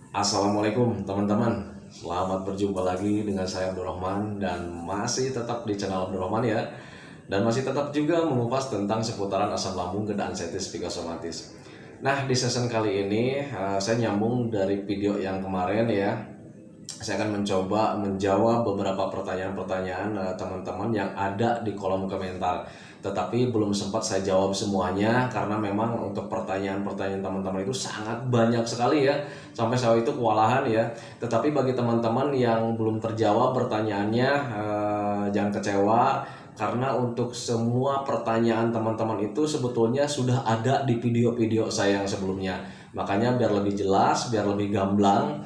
Assalamualaikum teman-teman. Selamat berjumpa lagi dengan saya Abdurrahman dan masih tetap di channel Abdurrahman ya. Dan masih tetap juga mengupas tentang seputaran asam lambung, ansetis, psikosomatis. Nah, di season kali ini saya nyambung dari video yang kemarin ya. Saya akan mencoba menjawab beberapa pertanyaan-pertanyaan teman-teman yang ada di kolom komentar. Tetapi belum sempat saya jawab semuanya karena memang untuk pertanyaan-pertanyaan teman-teman itu sangat banyak sekali ya. Sampai saya itu kewalahan ya. Tetapi bagi teman-teman yang belum terjawab pertanyaannya, jangan kecewa karena untuk semua pertanyaan teman-teman itu sebetulnya sudah ada di video-video saya yang sebelumnya. Makanya biar lebih jelas, biar lebih gamblang,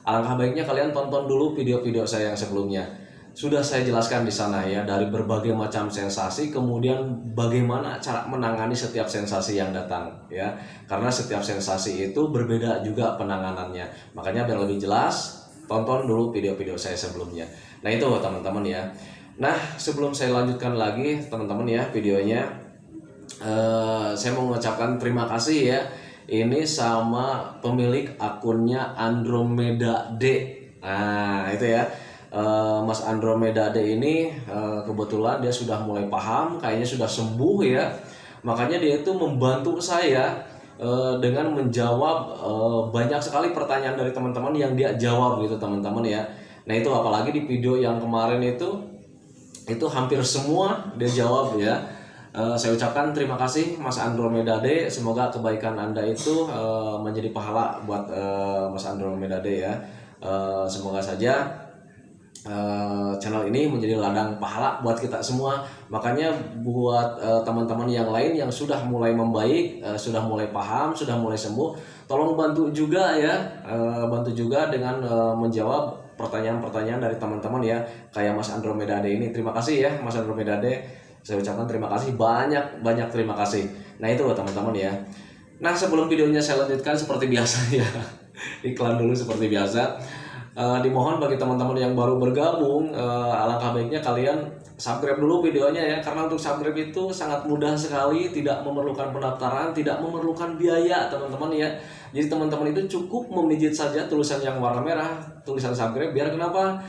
alangkah baiknya kalian tonton dulu video-video saya yang sebelumnya. Sudah saya jelaskan di sana ya, dari berbagai macam sensasi, kemudian bagaimana cara menangani setiap sensasi yang datang ya. Karena setiap sensasi itu berbeda juga penanganannya. Makanya biar lebih jelas, tonton dulu video-video saya sebelumnya. Nah itu teman-teman ya. Nah sebelum saya lanjutkan lagi teman-teman ya videonya, saya mau mengucapkan terima kasih ya ini sama pemilik akunnya Andromeda D. Nah itu ya, Mas Andromeda D ini kebetulan dia sudah mulai paham, kayaknya sudah sembuh ya. Makanya dia itu membantu saya dengan menjawab banyak sekali pertanyaan dari teman-teman yang dia jawab gitu teman-teman ya. Nah itu apalagi di video yang kemarin itu hampir semua dia jawab ya. Saya ucapkan terima kasih Mas Andromeda D. Semoga kebaikan Anda itu menjadi pahala buat Mas Andromeda D ya. Semoga saja channel ini menjadi ladang pahala buat kita semua. Makanya buat teman-teman yang lain yang sudah mulai membaik, sudah mulai paham, sudah mulai sembuh, tolong bantu juga ya, bantu juga dengan menjawab pertanyaan-pertanyaan dari teman-teman ya, kayak Mas Andromeda D ini. Terima kasih ya Mas Andromeda D. Saya ucapkan terima kasih, banyak terima kasih. Nah itu teman-teman ya. Nah sebelum videonya saya lanjutkan seperti biasa ya, iklan dulu seperti biasa. Dimohon bagi teman-teman yang baru bergabung, alangkah baiknya kalian subscribe dulu videonya ya. Karena untuk subscribe itu sangat mudah sekali, tidak memerlukan pendaftaran, tidak memerlukan biaya teman-teman ya. Jadi teman-teman itu cukup memijit saja tulisan yang warna merah, tulisan subscribe. Biar kenapa?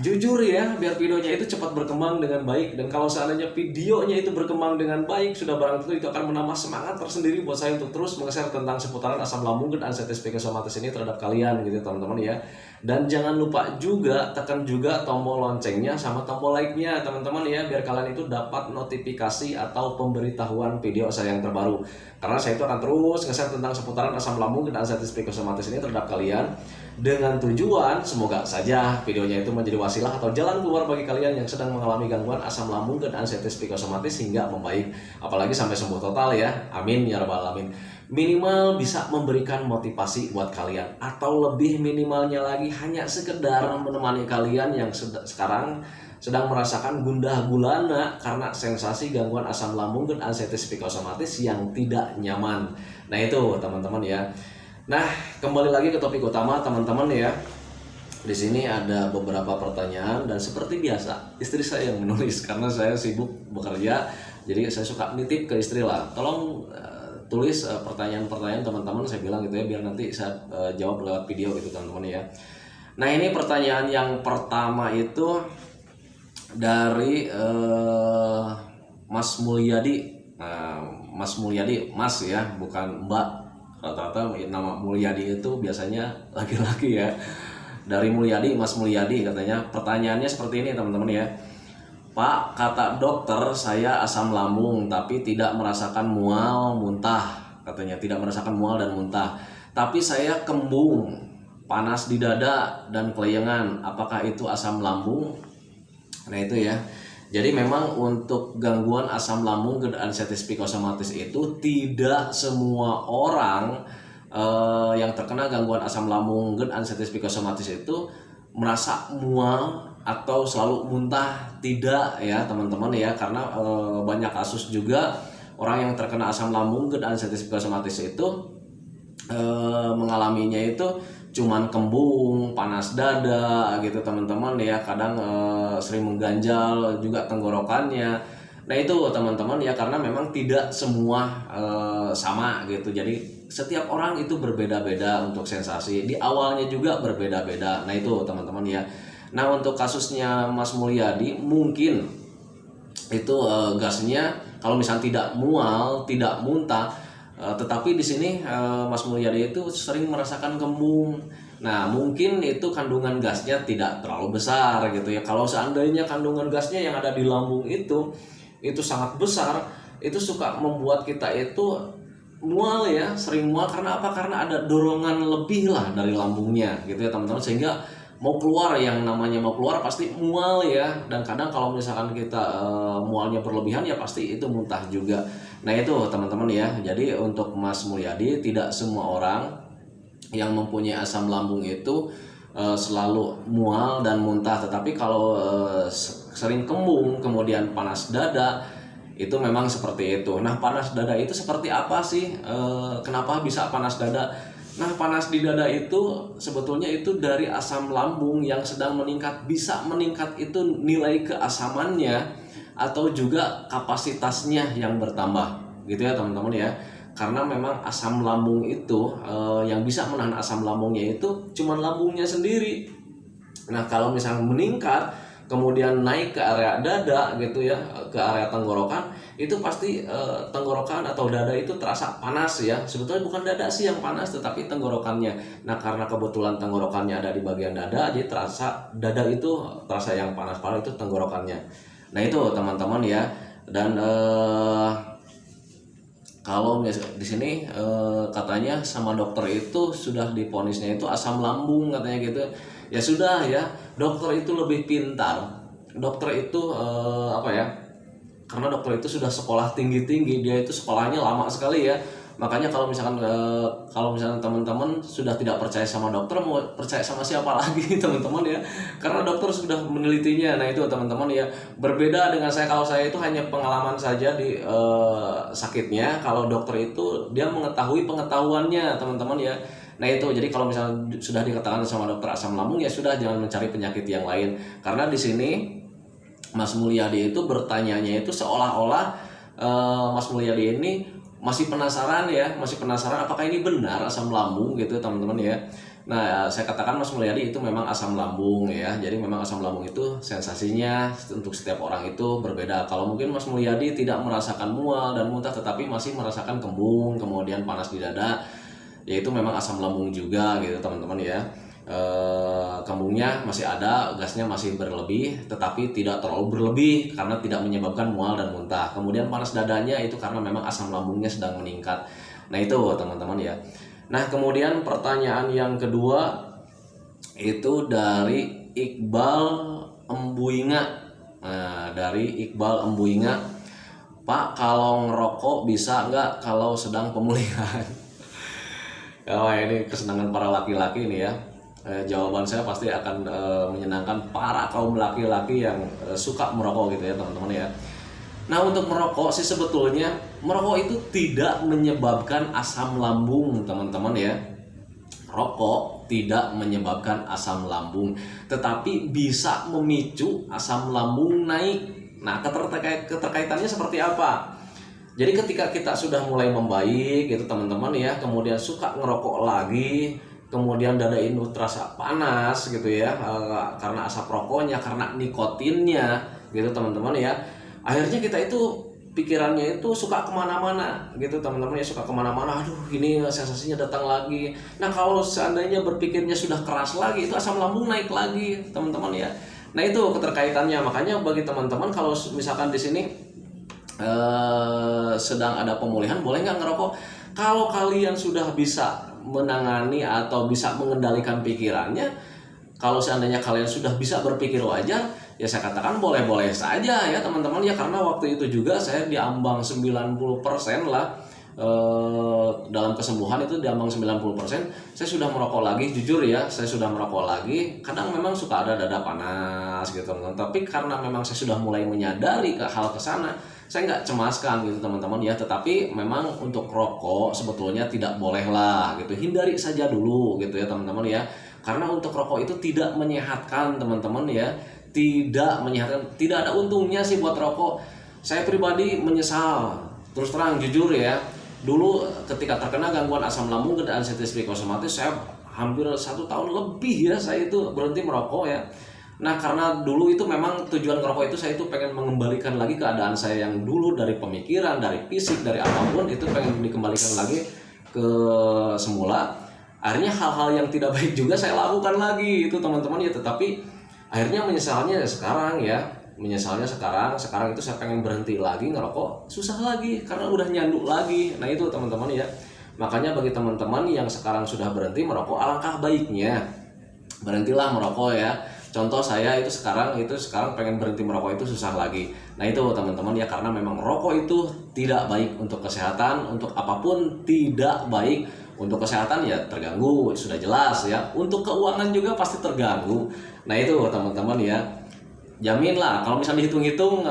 Jujur ya, biar videonya itu cepat berkembang dengan baik. Dan kalau seandainya videonya itu berkembang dengan baik, sudah barang tentu itu akan menambah semangat tersendiri buat saya untuk terus meng-share tentang seputaran asam lambung dan ansetis psikosomatis ini terhadap kalian gitu teman-teman ya. Dan jangan lupa juga tekan juga tombol loncengnya sama tombol like-nya teman-teman ya, biar kalian itu dapat notifikasi atau pemberitahuan video saya yang terbaru. Karena saya itu akan terus nge-share tentang seputaran asam lambung dan ansetis psikosomatis ini terhadap kalian, dengan tujuan semoga saja videonya itu menjadi wasilah atau jalan keluar bagi kalian yang sedang mengalami gangguan asam lambung dan ansetis psikosomatis hingga membaik, apalagi sampai sembuh total ya. Amin ya rabbal alamin. Minimal bisa memberikan motivasi buat kalian, atau lebih minimalnya lagi hanya sekedar menemani kalian yang sekarang sedang merasakan gundah gulana karena sensasi gangguan asam lambung dan ansetis psikosomatis yang tidak nyaman. Nah itu teman-teman ya. Nah, kembali lagi ke topik utama teman-teman ya. Di sini ada beberapa pertanyaan dan seperti biasa istri saya yang menulis karena saya sibuk bekerja. Jadi saya suka nitip ke istri lah. Tolong tulis pertanyaan-pertanyaan teman-teman, saya bilang gitu ya, biar nanti saya jawab lewat video gitu teman-teman ya. Nah, ini pertanyaan yang pertama itu dari Mas Mulyadi. Mas Mulyadi, Mas ya, bukan Mbak. Rata-rata nama Mulyadi itu biasanya laki-laki ya. Dari Mulyadi, Mas Mulyadi katanya, pertanyaannya seperti ini teman-teman ya. Pak, kata dokter saya asam lambung tapi tidak merasakan mual, muntah. Katanya tidak merasakan mual dan muntah. Tapi saya kembung, panas di dada dan kelayangan. Apakah itu asam lambung? Nah itu ya. Jadi memang untuk gangguan asam lambung dan ansetis psikosomatis itu tidak semua orang yang terkena gangguan asam lambung dan ansetis psikosomatis itu merasa mual atau selalu muntah, tidak ya teman-teman ya. Karena banyak kasus juga orang yang terkena asam lambung dan ansetis psikosomatis itu mengalaminya itu cuman kembung, panas dada gitu teman-teman ya, kadang sering mengganjal juga tenggorokannya. Nah itu teman-teman ya, karena memang tidak semua sama gitu. Jadi setiap orang itu berbeda-beda untuk sensasi, di awalnya juga berbeda-beda. Nah itu teman-teman ya. Nah untuk kasusnya Mas Mulyadi mungkin itu gasnya kalau misalnya tidak mual, tidak muntah, tetapi di sini Mas Mulyadi itu sering merasakan kembung. Nah mungkin itu kandungan gasnya tidak terlalu besar gitu ya. Kalau seandainya kandungan gasnya yang ada di lambung itu sangat besar, itu suka membuat kita itu mual ya, sering mual. Karena apa? Karena ada dorongan lebih lah dari lambungnya gitu ya teman-teman, sehingga mau keluar, yang namanya mau keluar pasti mual ya. Dan kadang kalau misalkan kita mualnya berlebihan ya pasti itu muntah juga. Nah itu teman-teman ya. Jadi untuk Mas Mulyadi, tidak semua orang yang mempunyai asam lambung itu selalu mual dan muntah. Tetapi kalau sering kembung kemudian panas dada, itu memang seperti itu. Nah panas dada itu seperti apa sih? Kenapa bisa panas dada? Nah panas di dada itu sebetulnya itu dari asam lambung yang sedang meningkat. Bisa meningkat itu nilai keasamannya atau juga kapasitasnya yang bertambah gitu ya teman-teman ya. Karena memang asam lambung itu yang bisa menahan asam lambungnya itu cuma lambungnya sendiri. Nah kalau misalnya meningkat kemudian naik ke area dada gitu ya, ke area tenggorokan, itu pasti tenggorokan atau dada itu terasa panas ya. Sebetulnya bukan dada sih yang panas, tetapi tenggorokannya. Nah karena kebetulan tenggorokannya ada di bagian dada, jadi terasa dada itu terasa yang panas, padahal itu tenggorokannya. Nah itu teman-teman ya. Dan kalau di sini katanya sama dokter itu sudah diponisnya itu asam lambung katanya gitu. Ya sudah ya, dokter itu lebih pintar. Dokter itu apa ya? Karena dokter itu sudah sekolah tinggi-tinggi, dia itu sekolahnya lama sekali ya. Makanya kalau misalkan teman-teman sudah tidak percaya sama dokter, mau percaya sama siapa lagi teman-teman ya? Karena dokter sudah menelitinya. Nah itu teman-teman ya, berbeda dengan saya. Kalau saya itu hanya pengalaman saja di sakitnya. Kalau dokter itu dia mengetahui pengetahuannya teman-teman ya. Nah itu, jadi kalau misalnya sudah dikatakan sama dokter asam lambung, ya sudah, jangan mencari penyakit yang lain. Karena di sini Mas Mulyadi itu bertanyanya itu seolah-olah Mas Mulyadi ini masih penasaran ya, masih penasaran apakah ini benar asam lambung gitu teman-teman ya. Nah saya katakan Mas Mulyadi itu memang asam lambung ya. Jadi memang asam lambung itu sensasinya untuk setiap orang itu berbeda. Kalau mungkin Mas Mulyadi tidak merasakan mual dan muntah, tetapi masih merasakan kembung kemudian panas di dada, yaitu memang asam lambung juga gitu teman-teman ya. Kembungnya masih ada, gasnya masih berlebih, tetapi tidak terlalu berlebih karena tidak menyebabkan mual dan muntah. Kemudian panas dadanya itu karena memang asam lambungnya sedang meningkat. Nah itu teman-teman ya. Nah kemudian pertanyaan yang kedua itu dari Iqbal Embuinga. Nah dari Iqbal Embuinga, Pak kalau ngerokok bisa nggak kalau sedang pemulihan? Oh ini kesenangan para laki-laki nih ya. Jawaban saya pasti akan menyenangkan para kaum laki-laki yang suka merokok gitu ya teman-teman ya. Nah untuk merokok sih sebetulnya merokok itu tidak menyebabkan asam lambung teman-teman ya. Rokok tidak menyebabkan asam lambung, tetapi bisa memicu asam lambung naik. Nah keterkaitannya seperti apa? Jadi ketika kita sudah mulai membaik gitu teman-teman ya, kemudian suka ngerokok lagi, kemudian dada itu terasa panas gitu ya, karena asap rokoknya, karena nikotinnya gitu teman-teman ya. Akhirnya kita itu pikirannya itu suka kemana-mana gitu teman-teman ya, suka kemana-mana. Aduh ini sensasinya datang lagi. Nah kalau seandainya berpikirnya sudah keras lagi, itu asam lambung naik lagi teman-teman ya. Nah itu keterkaitannya. Makanya bagi teman-teman kalau misalkan di sini sedang ada pemulihan, boleh nggak ngerokok? Kalau kalian sudah bisa menangani atau bisa mengendalikan pikirannya, kalau seandainya kalian sudah bisa berpikir wajar, ya saya katakan boleh-boleh saja ya teman-teman ya. Karena waktu itu juga saya diambang 90% lah, dalam kesembuhan itu diambang 90%. Saya sudah merokok lagi, jujur ya, saya sudah merokok lagi. Kadang memang suka ada dada panas gitu teman-teman, tapi karena memang saya sudah mulai menyadari ke hal kesana, saya nggak cemaskan gitu teman-teman ya. Tetapi memang untuk rokok sebetulnya tidak boleh lah gitu, hindari saja dulu gitu ya teman-teman ya. Karena untuk rokok itu tidak menyehatkan teman-teman ya, tidak menyehatkan, tidak ada untungnya sih buat rokok. Saya pribadi menyesal, terus terang jujur ya, dulu ketika terkena gangguan asam lambung dan anestesi psikosomatis, saya hampir 1 tahun lebih ya saya itu berhenti merokok ya. Nah karena dulu itu memang tujuan ngerokok itu saya itu pengen mengembalikan lagi keadaan saya yang dulu, dari pemikiran, dari fisik, dari apapun itu pengen dikembalikan lagi ke semula. Akhirnya hal-hal yang tidak baik juga saya lakukan lagi itu teman-teman ya, tetapi akhirnya menyesalnya sekarang ya. Sekarang itu saya pengen berhenti lagi ngerokok, susah lagi karena udah nyandu lagi. Nah itu teman-teman ya. Makanya bagi teman-teman yang sekarang sudah berhenti merokok, alangkah baiknya berhentilah merokok ya. Contoh saya itu sekarang pengen berhenti merokok itu susah lagi. Nah itu teman-teman ya, karena memang rokok itu tidak baik untuk kesehatan, untuk apapun tidak baik. Untuk kesehatan ya terganggu, sudah jelas ya. Untuk keuangan juga pasti terganggu. Nah itu teman-teman ya, jaminlah kalau misalnya dihitung-hitung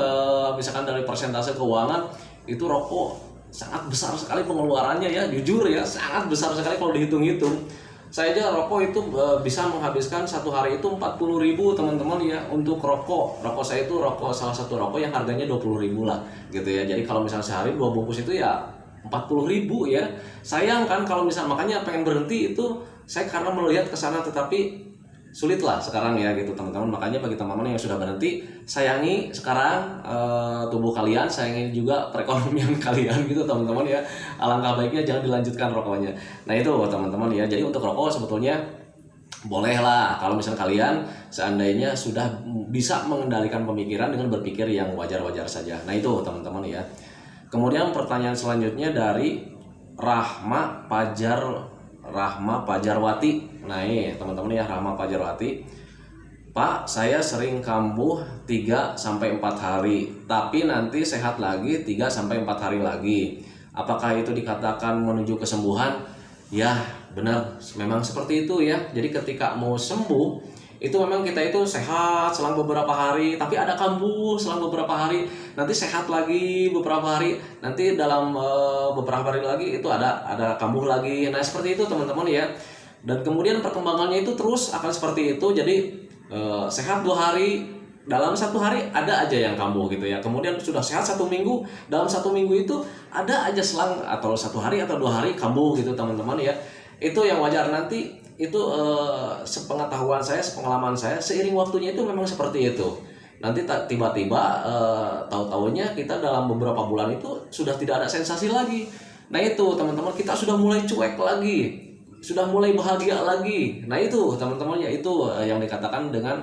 misalkan dari persentase keuangan itu rokok sangat besar sekali pengeluarannya ya, jujur ya, sangat besar sekali kalau dihitung-hitung. Saya aja rokok itu bisa menghabiskan satu hari itu 40.000 teman-teman ya untuk rokok. Rokok saya itu salah satu rokok yang harganya 20.000 lah gitu ya. Jadi kalau misalnya sehari 2 bungkus itu ya 40.000 ya. Sayang kan kalau misalnya, makanya pengen berhenti itu saya karena melihat ke sana, tetapi sulit lah sekarang ya gitu teman-teman. Makanya bagi teman-teman yang sudah berhenti, sayangi sekarang tubuh kalian, sayangi juga perekonomian kalian gitu teman-teman ya. Alangkah baiknya jangan dilanjutkan rokoknya. Nah itu teman-teman ya, jadi untuk rokok sebetulnya bolehlah kalau misalnya kalian seandainya sudah bisa mengendalikan pemikiran dengan berpikir yang wajar-wajar saja. Nah itu teman-teman ya. Kemudian pertanyaan selanjutnya dari Rahma Pajarwati. Nah ini teman-teman ya, Rahma Pajarwati. Pak, saya sering kambuh 3-4 hari, tapi nanti sehat lagi 3-4 hari lagi. Apakah itu dikatakan menuju kesembuhan? Ya benar, memang seperti itu ya. Jadi ketika mau sembuh itu memang kita itu sehat selang beberapa hari, tapi ada kambuh selang beberapa hari, nanti sehat lagi beberapa hari, nanti dalam beberapa hari lagi itu ada kambuh lagi. Nah seperti itu teman-teman ya. Dan kemudian perkembangannya itu terus akan seperti itu. Jadi sehat 2 hari, dalam 1 hari ada aja yang kambuh gitu ya. Kemudian sudah sehat 1 minggu, dalam 1 minggu itu ada aja selang atau 1 hari atau 2 hari kambuh gitu teman-teman ya. Itu yang wajar. Nanti itu sepengetahuan saya, sepengalaman saya, seiring waktunya itu memang seperti itu. Nanti tiba-tiba tahu-tahunya kita dalam beberapa bulan itu sudah tidak ada sensasi lagi. Nah itu teman-teman, kita sudah mulai cuek lagi, sudah mulai bahagia lagi. Nah itu teman-teman ya, itu yang dikatakan dengan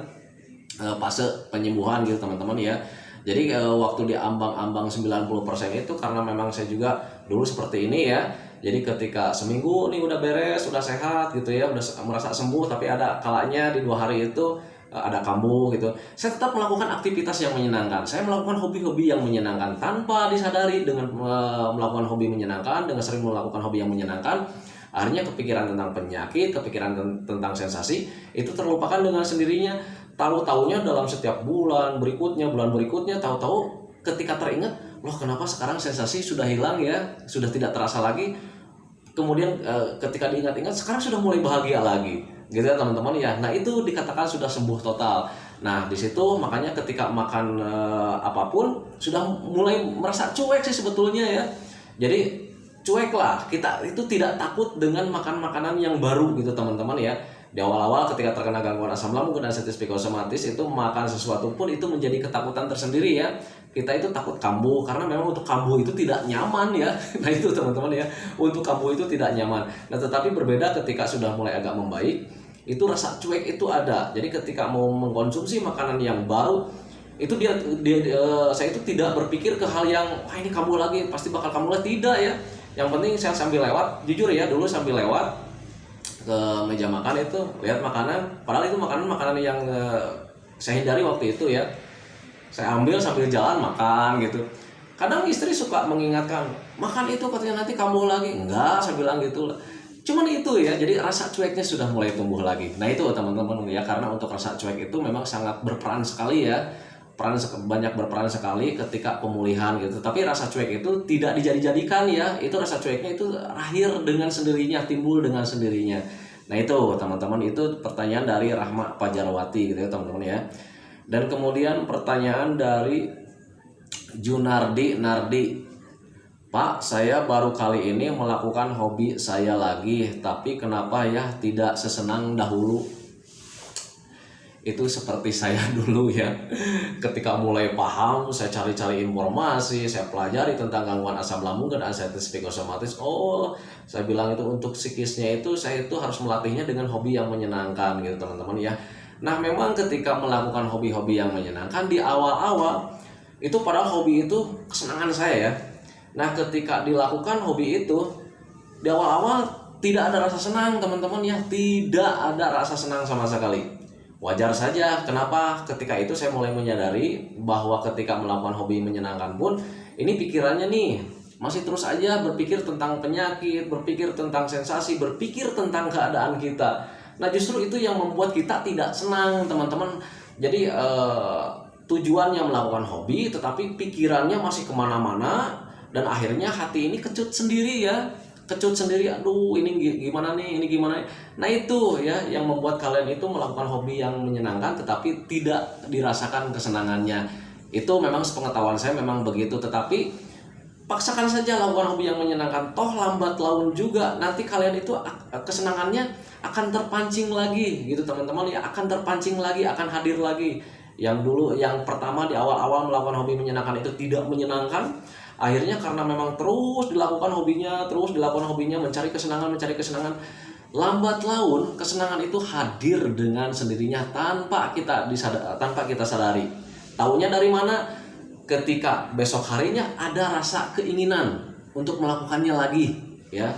fase penyembuhan gitu teman-teman ya. Jadi waktu di ambang-ambang 90% itu karena memang saya juga dulu seperti ini ya. Jadi ketika seminggu nih udah beres, udah sehat gitu ya, udah merasa sembuh, tapi ada kalanya di 2 hari itu ada kambuh gitu. Saya tetap melakukan aktivitas yang menyenangkan. Saya melakukan hobi-hobi yang menyenangkan tanpa disadari. Dengan melakukan hobi menyenangkan, dengan sering melakukan hobi yang menyenangkan, akhirnya kepikiran tentang penyakit, kepikiran tentang sensasi itu terlupakan dengan sendirinya. Tahu-taunya dalam setiap bulan berikutnya, tahu-tahu ketika teringat, loh kenapa sekarang sensasi sudah hilang ya, sudah tidak terasa lagi. Kemudian ketika diingat-ingat, sekarang sudah mulai bahagia lagi, gitu ya teman-teman ya. Nah itu dikatakan sudah sembuh total. Nah di situ makanya ketika makan apapun sudah mulai merasa cuek sih sebetulnya ya. Jadi cuek lah, kita itu tidak takut dengan makan makanan yang baru gitu teman-teman ya. Di awal-awal ketika terkena gangguan asam lambung dan anestesi psikosomatis itu makan sesuatu pun itu menjadi ketakutan tersendiri ya. Kita itu takut kambuh karena memang untuk kambuh itu tidak nyaman ya. Nah itu teman-teman ya, untuk kambuh itu tidak nyaman. Nah tetapi berbeda ketika sudah mulai agak membaik, itu rasa cuek itu ada. Jadi ketika mau mengkonsumsi makanan yang baru itu saya itu tidak berpikir ke hal yang wah ini kambuh lagi, pasti bakal kambuh lagi, tidak ya. Yang penting saya sambil lewat, jujur ya dulu sambil lewat ke meja makan itu lihat makanan, padahal itu makanan yang saya hindari waktu itu ya. Saya ambil sambil jalan makan gitu. Kadang istri suka mengingatkan, makan itu katanya nanti kambuh lagi. Enggak, saya bilang gitu. Cuman itu ya, jadi rasa cueknya sudah mulai tumbuh lagi. Nah itu teman-teman ya, karena untuk rasa cuek itu memang sangat berperan sekali ya. Banyak berperan sekali ketika pemulihan gitu. Tapi rasa cuek itu tidak dijadikan ya. Itu rasa cueknya itu lahir dengan sendirinya, timbul dengan sendirinya. Nah itu teman-teman, itu pertanyaan dari Rahma Pajarwati gitu ya teman-teman ya. Dan kemudian pertanyaan dari Junardi Nardi. Pak, saya baru kali ini melakukan hobi saya lagi, tapi kenapa ya tidak sesenang dahulu? Itu seperti saya dulu ya. Ketika mulai paham, saya cari-cari informasi, saya pelajari tentang gangguan asam lambung dan anxiety psikosomatis. Oh, saya bilang itu untuk psikisnya itu saya itu harus melatihnya dengan hobi yang menyenangkan gitu teman-teman ya. Nah, memang ketika melakukan hobi-hobi yang menyenangkan di awal-awal itu padahal hobi itu kesenangan saya ya. Nah, ketika dilakukan hobi itu di awal-awal tidak ada rasa senang teman-teman ya, tidak ada rasa senang sama sekali. Wajar saja, kenapa ketika itu saya mulai menyadari bahwa ketika melakukan hobi menyenangkan pun ini pikirannya nih masih terus aja berpikir tentang penyakit, berpikir tentang sensasi, berpikir tentang keadaan kita. Nah, justru itu yang membuat kita tidak senang teman-teman. Jadi tujuannya melakukan hobi tetapi pikirannya masih kemana-mana dan akhirnya hati ini kecut sendiri ya, kecut sendiri. Aduh, ini gimana nih, ini gimana. Nah, itu ya yang membuat kalian itu melakukan hobi yang menyenangkan tetapi tidak dirasakan kesenangannya. Itu memang sepengetahuan saya memang begitu, tetapi paksakan saja lakukan hobi yang menyenangkan, toh lambat laun juga nanti kalian itu kesenangannya akan terpancing lagi gitu teman-teman ya, akan terpancing lagi, akan hadir lagi. Yang dulu yang pertama di awal-awal melakukan hobi menyenangkan itu tidak menyenangkan, akhirnya karena memang terus dilakukan hobinya, mencari kesenangan, lambat laun kesenangan itu hadir dengan sendirinya tanpa kita sadari. Taunya dari mana? Ketika besok harinya ada rasa keinginan untuk melakukannya lagi ya.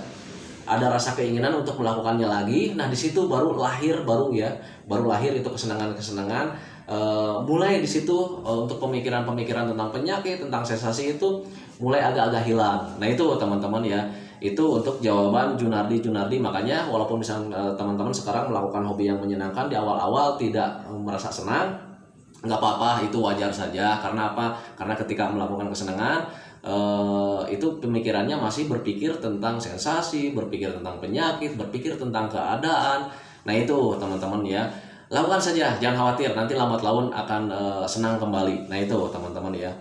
Ada rasa keinginan untuk melakukannya lagi. Nah, di situ baru lahir itu kesenangan-kesenangan. Mulai di situ untuk pemikiran-pemikiran tentang penyakit, tentang sensasi itu mulai agak-agak hilang. Nah, itu teman-teman ya. Itu untuk jawaban Junardi. Makanya walaupun misalnya teman-teman sekarang melakukan hobi yang menyenangkan di awal-awal tidak merasa senang, nggak apa-apa, itu wajar saja. Karena apa? Karena ketika melakukan kesenangan itu pemikirannya masih berpikir tentang sensasi, berpikir tentang penyakit, berpikir tentang keadaan. Nah, itu teman-teman ya, lakukan saja, jangan khawatir, nanti lambat laun akan senang kembali. Nah, itu teman-teman ya.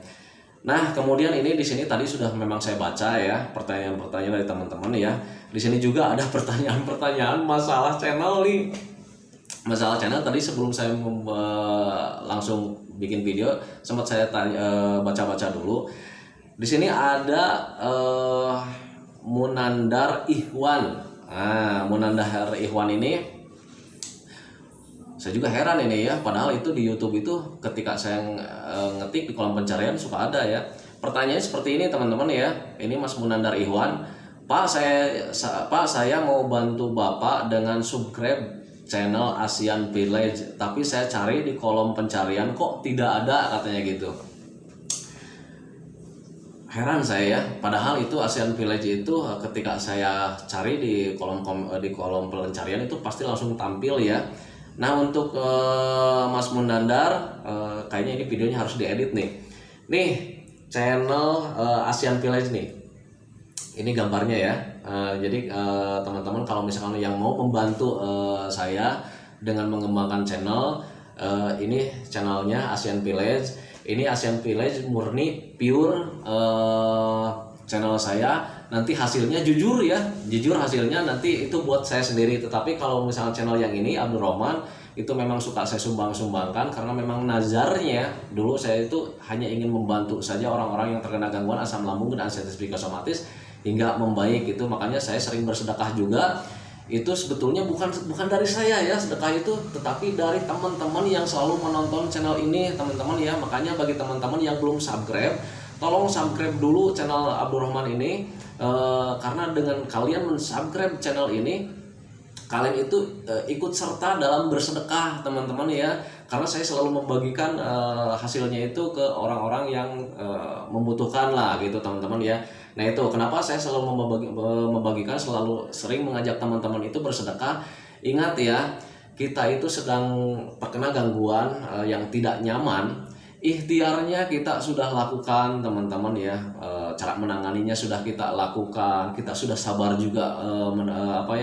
Nah, kemudian ini di sini tadi sudah memang saya baca ya pertanyaan-pertanyaan dari teman-teman ya. Di sini juga ada pertanyaan-pertanyaan masalah channel nih. Masalah channel tadi sebelum saya langsung bikin video sempat saya baca-baca dulu. Di sini ada Munandar Ikhwan. Nah, Munandar Ikhwan ini saya juga heran ini ya, padahal itu di YouTube itu ketika saya ngetik di kolom pencarian suka ada ya. Pertanyaannya seperti ini teman-teman ya. Ini Mas Munandar Ikhwan. Pak, saya mau bantu Bapak dengan subscribe channel Asian Village, tapi saya cari di kolom pencarian kok tidak ada, katanya gitu. Heran saya ya, padahal itu Asian Village itu ketika saya cari di kolom pencarian itu pasti langsung tampil ya. Nah, untuk Mas Munandar kayaknya ini videonya harus diedit nih. Nih channel Asian Village nih. Ini gambarnya ya. Jadi teman-teman kalau misalkan yang mau membantu saya dengan mengembangkan channel, ini channelnya Asian Village. Ini Asian Village murni pure channel saya. Nanti hasilnya jujur ya, jujur hasilnya nanti itu buat saya sendiri. Tetapi kalau misalnya channel yang ini Abdul Rahman itu memang suka saya sumbangkan karena memang nazarnya dulu saya itu hanya ingin membantu saja orang-orang yang terkena gangguan asam lambung dan anxiety psikosomatis hingga membaik itu. Makanya saya sering bersedekah juga. Itu sebetulnya bukan dari saya ya sedekah itu, tetapi dari teman-teman yang selalu menonton channel ini teman-teman ya. Makanya bagi teman-teman yang belum subscribe, tolong subscribe dulu channel Abdul Rahman ini, karena dengan kalian mensubscribe channel ini kalian itu ikut serta dalam bersedekah teman-teman ya. Karena saya selalu membagikan hasilnya itu ke orang-orang yang membutuhkan lah gitu teman-teman ya. Nah, itu kenapa saya selalu membagikan, selalu sering mengajak teman-teman itu bersedekah. Ingat ya, kita itu sedang terkena gangguan yang tidak nyaman. Ikhtiarnya kita sudah lakukan teman-teman ya, cara menanganinya sudah kita lakukan, kita sudah sabar juga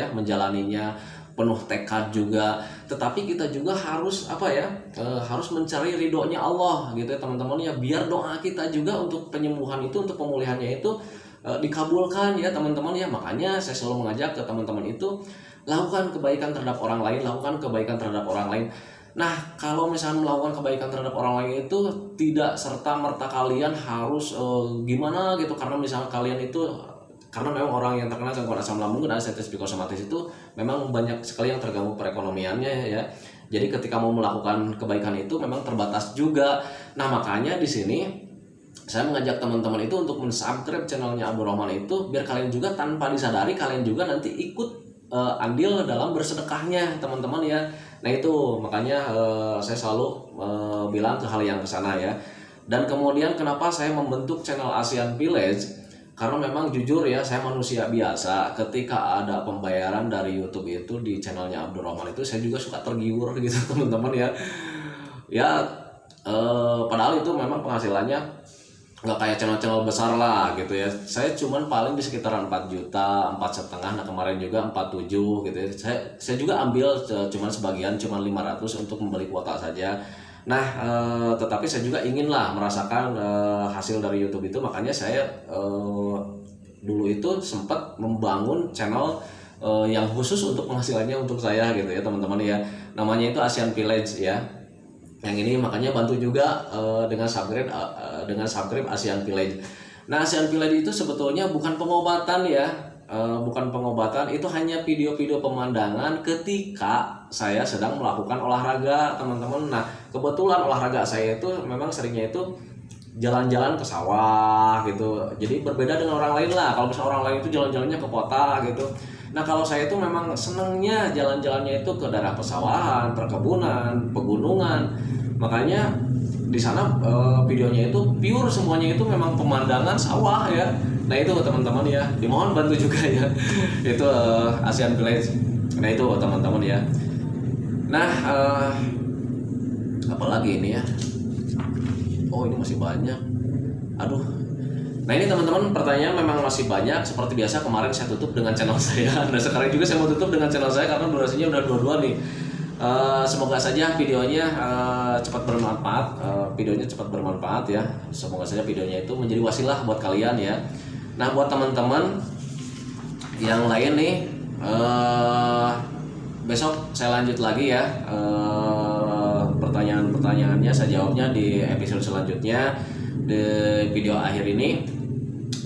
menjalaninya, penuh tekad juga. Tetapi kita juga harus harus mencari ridhonya Allah gitu ya teman-teman ya, biar doa kita juga untuk penyembuhan itu, untuk pemulihannya itu dikabulkan ya teman-teman ya. Makanya saya selalu mengajak ke teman-teman itu, lakukan kebaikan terhadap orang lain, lakukan kebaikan terhadap orang lain. Nah, kalau misalnya melakukan kebaikan terhadap orang lain itu tidak serta-merta kalian harus gimana gitu, karena misalnya kalian itu, karena memang orang yang terkena gangguan asam lambung dan anestesi psikosomatis itu memang banyak sekali yang terganggu perekonomiannya ya. Jadi ketika mau melakukan kebaikan itu memang terbatas juga. Nah, makanya di sini saya mengajak teman-teman itu untuk mensubscribe channelnya Abdurrahman itu, biar kalian juga tanpa disadari kalian juga nanti ikut andil dalam bersedekahnya teman-teman ya. Nah itu makanya saya selalu bilang ke hal yang kesana ya. Dan kemudian kenapa saya membentuk channel ASEAN Village, karena memang jujur ya, saya manusia biasa. Ketika ada pembayaran dari YouTube itu di channelnya Abdurrahman itu, saya juga suka tergiur gitu teman-teman ya. Ya padahal itu memang penghasilannya nggak kayak channel-channel besar lah gitu ya. Saya cuman paling di sekitaran 4 juta, 4,5. Nah kemarin juga 47 gitu ya. Saya juga ambil cuman sebagian, cuman 500 untuk membeli kuota saja. Nah tetapi saya juga ingin lah merasakan hasil dari YouTube itu. Makanya saya dulu itu sempat membangun channel yang khusus untuk penghasilannya untuk saya gitu ya teman-teman ya. Namanya itu ASEAN Village ya. Yang ini makanya bantu juga dengan subscribe ASEAN Village. Nah ASEAN Village itu sebetulnya bukan pengobatan ya, bukan pengobatan, itu hanya video-video pemandangan ketika saya sedang melakukan olahraga teman-teman. Nah kebetulan olahraga saya itu memang seringnya itu jalan-jalan ke sawah gitu, jadi berbeda dengan orang lain lah. Kalau misalnya orang lain itu jalan-jalannya ke kota gitu, nah kalau saya itu memang senangnya jalan-jalannya itu ke daerah pesawahan, perkebunan, pegunungan. Makanya di sana videonya itu pure semuanya itu memang pemandangan sawah ya. Nah itu teman-teman ya, dimohon bantu juga ya. Itu ASEAN Village. Nah itu teman-teman ya. Nah apalagi ini ya. Oh ini masih banyak. Aduh. Nah ini teman-teman, pertanyaan memang masih banyak. Seperti biasa kemarin saya tutup dengan channel saya. Nah sekarang juga saya mau tutup dengan channel saya karena durasinya udah 22 nih. Semoga saja videonya cepat bermanfaat. Videonya cepat bermanfaat ya. Semoga saja videonya itu menjadi wasilah buat kalian ya. Nah buat teman-teman yang lain nih, besok saya lanjut lagi ya. Pertanyaan-pertanyaannya saya jawabnya di episode selanjutnya. Di video akhir ini,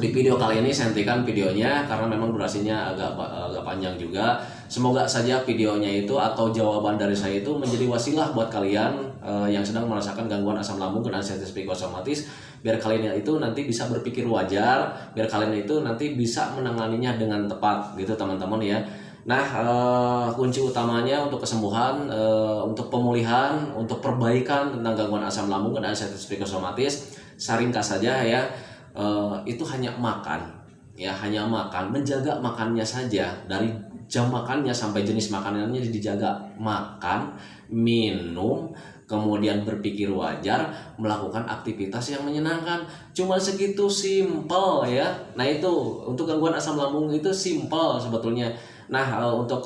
di video kali ini saya hentikan videonya karena memang durasinya agak panjang juga. Semoga saja videonya itu atau jawaban dari saya itu menjadi wasilah buat kalian yang sedang merasakan gangguan asam lambung dan anestesi psikosomatis, biar kalian itu nanti bisa berpikir wajar, biar kalian itu nanti bisa menanganinya dengan tepat gitu teman-teman ya. Nah kunci utamanya untuk kesembuhan, untuk pemulihan, untuk perbaikan tentang gangguan asam lambung dan anestesi psikosomatis, ringkas saja ya, itu hanya makan ya, hanya makan, menjaga makannya saja, dari jam makannya sampai jenis makanannya dijaga, makan, minum, kemudian berpikir wajar, melakukan aktivitas yang menyenangkan. Cuma segitu, simple ya. Nah itu untuk gangguan asam lambung itu simple sebetulnya. Nah untuk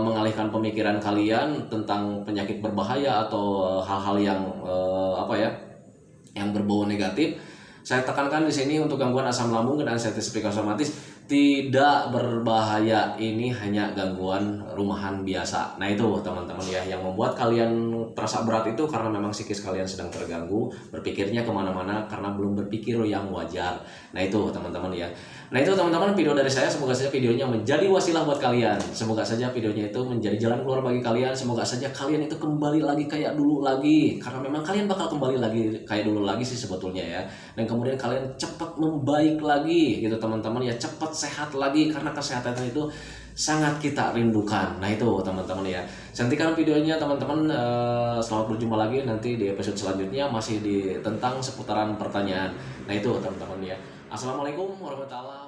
mengalihkan pemikiran kalian tentang penyakit berbahaya atau hal-hal yang yang berbau negatif, saya tekankan di sini untuk gangguan asam lambung dan anestesi psikosomatis tidak berbahaya, ini hanya gangguan rumahan biasa. Nah itu teman-teman ya, yang membuat kalian terasa berat itu karena memang psikis kalian sedang terganggu, berpikirnya kemana-mana karena belum berpikir yang wajar. Nah itu teman-teman ya. Nah itu teman-teman video dari saya, semoga saja videonya menjadi wasilah buat kalian. Semoga saja videonya itu menjadi jalan keluar bagi kalian. Semoga saja kalian itu kembali lagi kayak dulu lagi, karena memang kalian bakal kembali lagi kayak dulu lagi sih sebetulnya ya. Dan kemudian kalian cepat membaik lagi gitu teman-teman ya, cepat sehat lagi, karena kesehatan itu sangat kita rindukan. Nah itu teman-teman ya, cantikan videonya teman-teman. Selamat berjumpa lagi nanti di episode selanjutnya, masih di tentang seputaran pertanyaan. Nah itu teman-teman ya. Assalamualaikum warahmatullahi wabarakatuh.